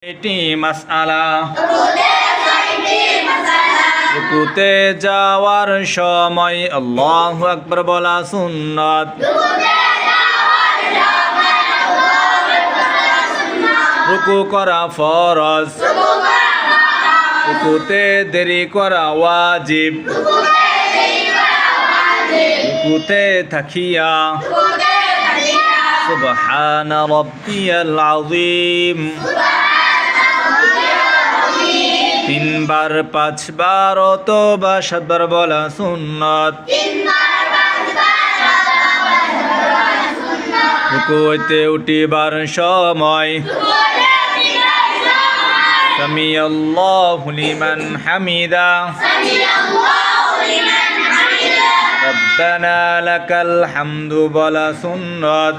এটি মাসআলা রুকুতে যাওয়ার সময় আল্লাহু আকবার বলা সুন্নাত। রুকু করা ফরজ, রুকুতে দেরি করা ওয়াজিব। রুকুতে থাকিয়া সুবহান রাব্বিয়াল আযীম তিনবার পাঁচবার অথবা সাতবার বলা সুন্নাত। রুকু হইতে উঠিবার সময় সামি আল্লাহু লিমান হামিদা রব্বানা লাকাল হামদু বলা সুন্নাত।